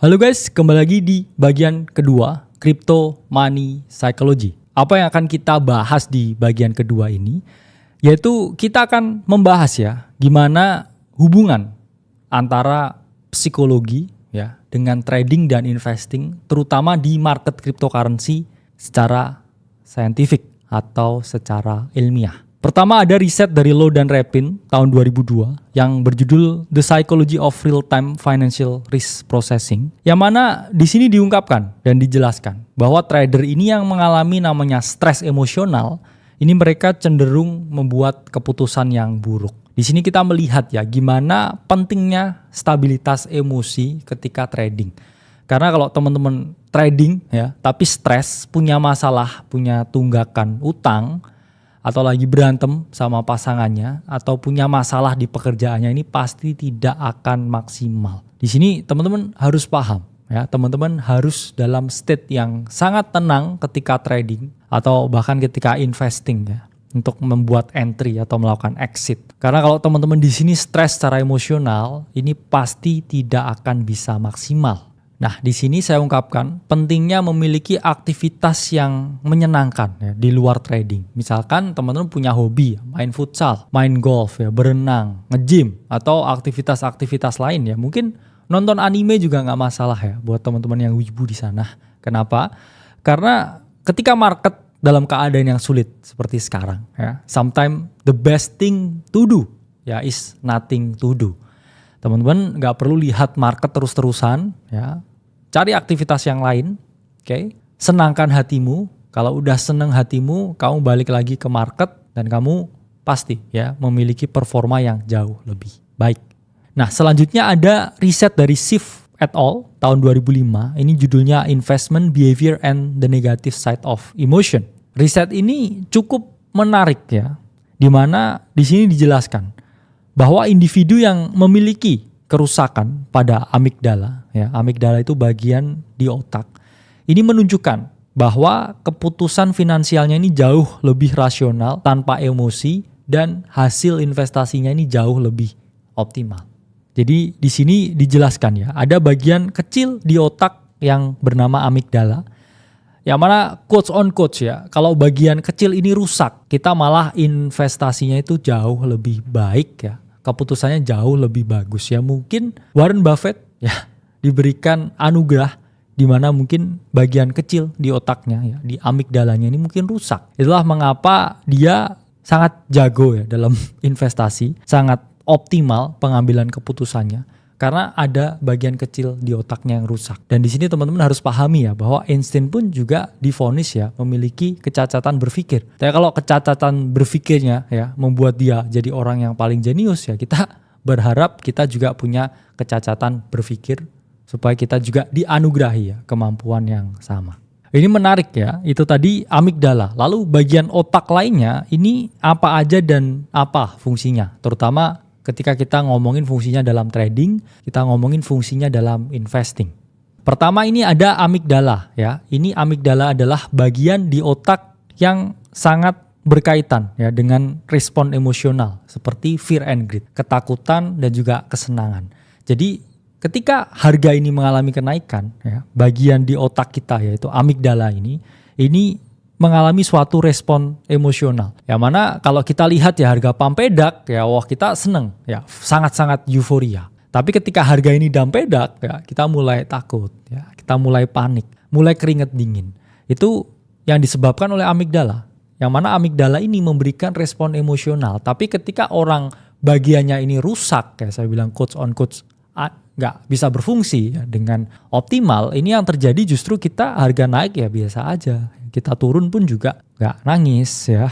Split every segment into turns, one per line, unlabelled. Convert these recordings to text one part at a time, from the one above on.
Halo guys, kembali lagi di bagian kedua, Crypto Money Psychology. Apa yang akan kita bahas di bagian kedua ini, yaitu kita akan membahas ya, gimana hubungan antara psikologi ya dengan trading dan investing, terutama di market cryptocurrency secara saintifik atau secara ilmiah. Pertama ada riset dari Low dan Repin tahun 2002 yang berjudul The Psychology of Real-Time Financial Risk Processing, yang mana di sini diungkapkan dan dijelaskan bahwa trader ini yang mengalami namanya stres emosional, ini mereka cenderung membuat keputusan yang buruk. Di sini kita melihat ya gimana pentingnya stabilitas emosi ketika trading. Karena kalau teman-teman trading ya tapi stres, punya masalah, punya tunggakan utang, atau lagi berantem sama pasangannya, atau punya masalah di pekerjaannya, ini pasti tidak akan maksimal. Di sini teman-teman harus paham ya, teman-teman harus dalam state yang sangat tenang ketika trading atau bahkan ketika investing ya, untuk membuat entry atau melakukan exit. Karena kalau teman-teman di sini stres secara emosional, ini pasti tidak akan bisa maksimal. Nah, di sini saya ungkapkan pentingnya memiliki aktivitas yang menyenangkan ya, di luar trading. Misalkan teman-teman punya hobi, main futsal, main golf, ya, berenang, nge-gym, atau aktivitas-aktivitas lain ya. Mungkin nonton anime juga nggak masalah ya buat teman-teman yang wibu di sana. Kenapa? Karena ketika market dalam keadaan yang sulit seperti sekarang ya, sometimes the best thing to do ya is nothing to do. Teman-teman nggak perlu lihat market terus-terusan ya. Cari aktivitas yang lain, oke? Senangkan hatimu. Kalau udah seneng hatimu, kamu balik lagi ke market dan kamu pasti ya memiliki performa yang jauh lebih baik. Nah, selanjutnya ada riset dari Schiff et al. Tahun 2005. Ini judulnya Investment Behavior and the Negative Side of Emotion. Riset ini cukup menarik ya, di mana di sini dijelaskan bahwa individu yang memiliki kerusakan pada amigdala, ya, amigdala itu bagian di otak. Ini menunjukkan bahwa keputusan finansialnya ini jauh lebih rasional tanpa emosi dan hasil investasinya ini jauh lebih optimal. Jadi di sini dijelaskan ya, ada bagian kecil di otak yang bernama amigdala, yang mana quotes on quotes ya, kalau bagian kecil ini rusak, kita malah investasinya itu jauh lebih baik ya. Keputusannya jauh lebih bagus ya. Mungkin Warren Buffett ya diberikan anugerah di mana mungkin bagian kecil di otaknya ya, di amigdalanya ini mungkin rusak. Itulah mengapa dia sangat jago ya dalam investasi, sangat optimal pengambilan keputusannya karena ada bagian kecil di otaknya yang rusak. Dan di sini teman-teman harus pahami ya bahwa Einstein pun juga divonis ya memiliki kecacatan berpikir. Tapi kalau kecacatan berpikirnya ya membuat dia jadi orang yang paling jenius ya, kita berharap kita juga punya kecacatan berpikir supaya kita juga dianugerahi ya kemampuan yang sama. Ini menarik ya, itu tadi amigdala. Lalu bagian otak lainnya ini apa aja dan apa fungsinya, terutama ketika kita ngomongin fungsinya dalam trading, kita ngomongin fungsinya dalam investing. Pertama ini ada amigdala ya. Ini amigdala adalah bagian di otak yang sangat berkaitan ya dengan respon emosional seperti fear and greed, ketakutan dan juga kesenangan. Jadi ketika harga ini mengalami kenaikan ya, bagian di otak kita yaitu amigdala ini mengalami suatu respon emosional. Yang mana kalau kita lihat ya harga pampedak ya, wah kita seneng ya, sangat-sangat euforia. Tapi ketika harga ini dampedak ya, kita mulai takut ya, kita mulai panik, mulai keringat dingin. Itu yang disebabkan oleh amigdala. Yang mana amigdala ini memberikan respon emosional. Tapi ketika orang bagiannya ini rusak ya, saya bilang quotes on quotes, nggak bisa berfungsi ya, dengan optimal, ini yang terjadi justru kita harga naik ya biasa aja. Kita turun pun juga gak nangis ya.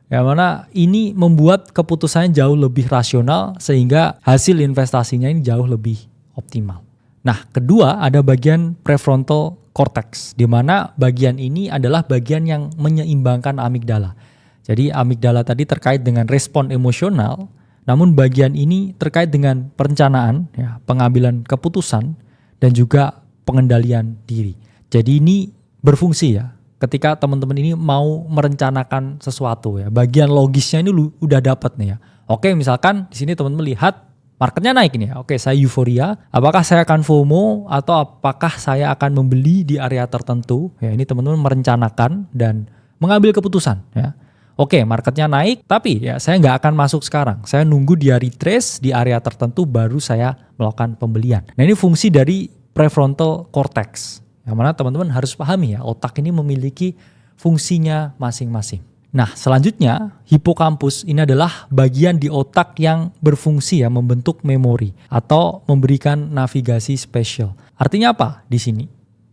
Yang mana ini membuat keputusannya jauh lebih rasional sehingga hasil investasinya ini jauh lebih optimal. Nah, kedua ada bagian prefrontal cortex, di mana bagian ini adalah bagian yang menyeimbangkan amigdala. Jadi amigdala tadi terkait dengan respon emosional, namun bagian ini terkait dengan perencanaan, ya, pengambilan keputusan dan juga pengendalian diri. Jadi ini berfungsi ya ketika teman-teman ini mau merencanakan sesuatu ya, bagian logisnya ini udah dapat nih ya. Oke, misalkan di sini teman-teman lihat marketnya naik ini ya. Oke, saya euforia. Apakah saya akan FOMO atau apakah saya akan membeli di area tertentu? Ya, ini teman-teman merencanakan dan mengambil keputusan ya. Oke, marketnya naik, tapi ya saya nggak akan masuk sekarang. Saya nunggu dia retrace di area tertentu baru saya melakukan pembelian. Nah, ini fungsi dari prefrontal cortex. Yang mana teman-teman harus pahami ya, otak ini memiliki fungsinya masing-masing. Nah, selanjutnya hipokampus ini adalah bagian di otak yang berfungsi ya membentuk memori atau memberikan navigasi spesial. Artinya apa di sini?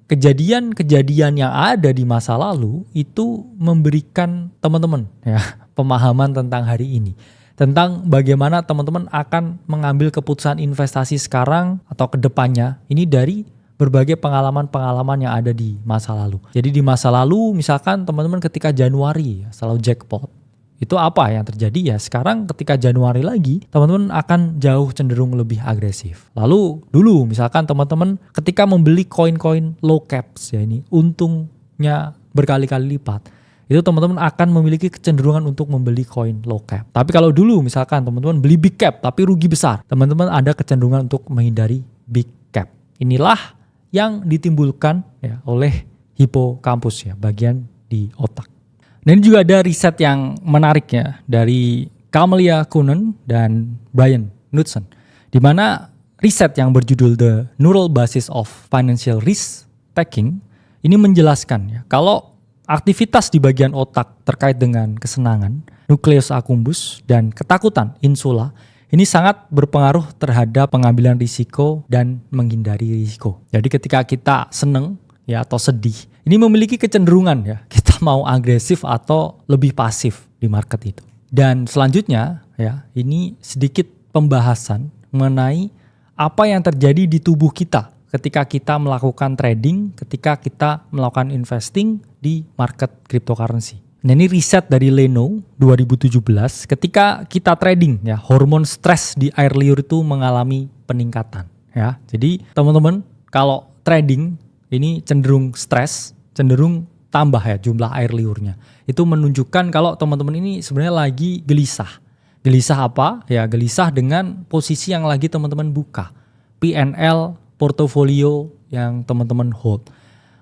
Kejadian-kejadian yang ada di masa lalu itu memberikan teman-teman ya pemahaman tentang hari ini. Tentang bagaimana teman-teman akan mengambil keputusan investasi sekarang atau ke depannya. Ini dari berbagai pengalaman-pengalaman yang ada di masa lalu. Jadi di masa lalu misalkan teman-teman ketika Januari selalu jackpot. Itu apa yang terjadi ya? Sekarang ketika Januari lagi, teman-teman akan jauh cenderung lebih agresif. Lalu dulu misalkan teman-teman ketika membeli koin-koin low caps ya ini untungnya berkali-kali lipat. Itu teman-teman akan memiliki kecenderungan untuk membeli koin low cap. Tapi kalau dulu misalkan teman-teman beli big cap tapi rugi besar, teman-teman ada kecenderungan untuk menghindari big cap. Inilah yang ditimbulkan ya oleh hipokampus ya, bagian di otak. Dan ini juga ada riset yang menarik ya dari Camelia Kuhnen dan Brian Knudsen, di mana riset yang berjudul The Neural Basis of Financial Risk Taking ini menjelaskan ya kalau aktivitas di bagian otak terkait dengan kesenangan, nucleus accumbens dan ketakutan insula ini sangat berpengaruh terhadap pengambilan risiko dan menghindari risiko. Jadi ketika kita seneng ya atau sedih, ini memiliki kecenderungan ya kita mau agresif atau lebih pasif di market itu. Dan selanjutnya ya ini sedikit pembahasan mengenai apa yang terjadi di tubuh kita ketika kita melakukan trading, ketika kita melakukan investing di market cryptocurrency. Nah, ini riset dari Leno 2017 ketika kita trading ya hormon stres di air liur itu mengalami peningkatan ya. Jadi teman-teman kalau trading ini cenderung stres, cenderung tambah ya jumlah air liurnya. Itu menunjukkan kalau teman-teman ini sebenarnya lagi gelisah. Gelisah apa? Ya gelisah dengan posisi yang lagi teman-teman buka. PNL, portofolio yang teman-teman hold.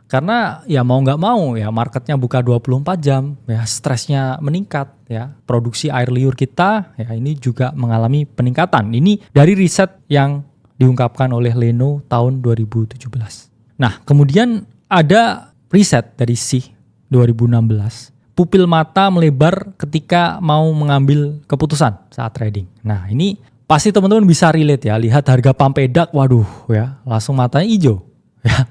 Karena ya mau nggak mau ya marketnya buka 24 jam, ya stresnya meningkat ya. Produksi air liur kita ya ini juga mengalami peningkatan. Ini dari riset yang diungkapkan oleh Leno tahun 2017. Nah, kemudian ada riset dari SIH 2016. Pupil mata melebar ketika mau mengambil keputusan saat trading. Nah, ini pasti teman-teman bisa relate ya. Lihat harga pampedak, waduh ya, langsung matanya hijau. Ya.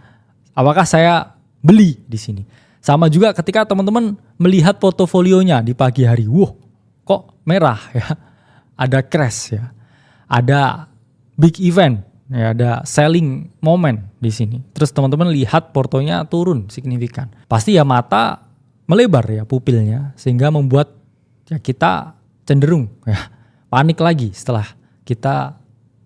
Apakah saya beli di sini? Sama juga ketika teman-teman melihat portofolionya di pagi hari. Wah, kok merah ya. Ada crash ya. Ada big event. Ya, ada selling moment di sini. Terus teman-teman lihat portonya turun signifikan. Pasti ya mata melebar ya pupilnya sehingga membuat ya kita cenderung ya panik lagi setelah kita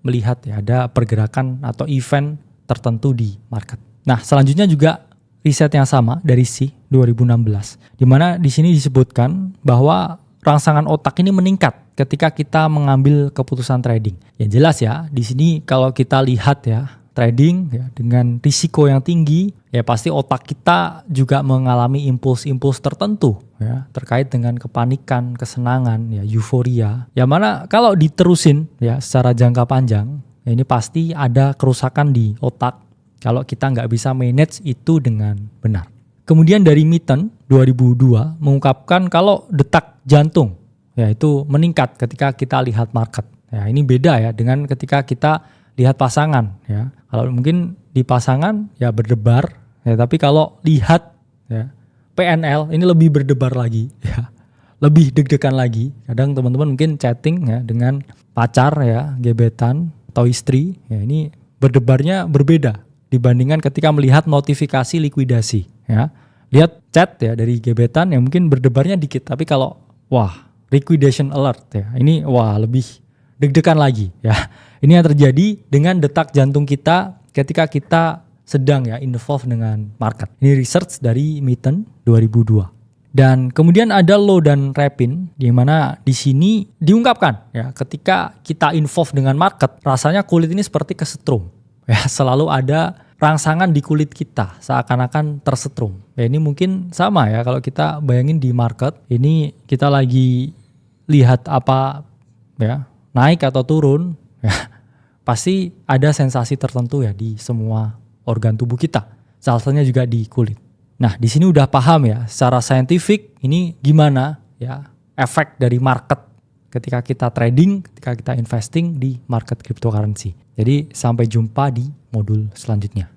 melihat ya ada pergerakan atau event tertentu di market. Nah, selanjutnya juga riset yang sama dari SIH 2016 di mana di sini disebutkan bahwa rangsangan otak ini meningkat ketika kita mengambil keputusan trading. Ya jelas ya, di sini kalau kita lihat ya, trading ya dengan risiko yang tinggi, ya pasti otak kita juga mengalami impuls-impuls tertentu ya terkait dengan kepanikan, kesenangan, ya euforia. Ya mana kalau diterusin ya secara jangka panjang, ya ini pasti ada kerusakan di otak kalau kita nggak bisa manage itu dengan benar. Kemudian dari Mitten 2002 mengungkapkan kalau detak jantung ya itu meningkat ketika kita lihat market. Ya ini beda ya dengan ketika kita lihat pasangan ya. Kalau mungkin di pasangan ya berdebar ya, tapi kalau lihat ya PNL ini lebih berdebar lagi ya. Lebih deg-degan lagi. Kadang teman-teman mungkin chatting ya dengan pacar ya, gebetan atau istri ya ini berdebarnya berbeda dibandingkan ketika melihat notifikasi likuidasi ya. Lihat chat ya dari gebetan yang mungkin berdebarnya dikit, tapi kalau wah liquidation alert ya ini wah lebih deg-degan lagi ya. Ini yang terjadi dengan detak jantung kita ketika kita sedang ya involved dengan market. Ini research dari Mitten 2002. Dan kemudian ada low dan rapin, di mana di sini diungkapkan ya, ketika kita involve dengan market, rasanya kulit ini seperti kesetrum. Ya, selalu ada rangsangan di kulit kita seakan-akan tersetrum. Ya, ini mungkin sama ya kalau kita bayangin di market, ini kita lagi lihat apa ya, naik atau turun ya, pasti ada sensasi tertentu ya di semua organ tubuh kita. Salah satunya juga di kulit. Nah, di sini udah paham ya secara saintifik ini gimana ya efek dari market ketika kita trading, ketika kita investing di market cryptocurrency. Jadi sampai jumpa di modul selanjutnya.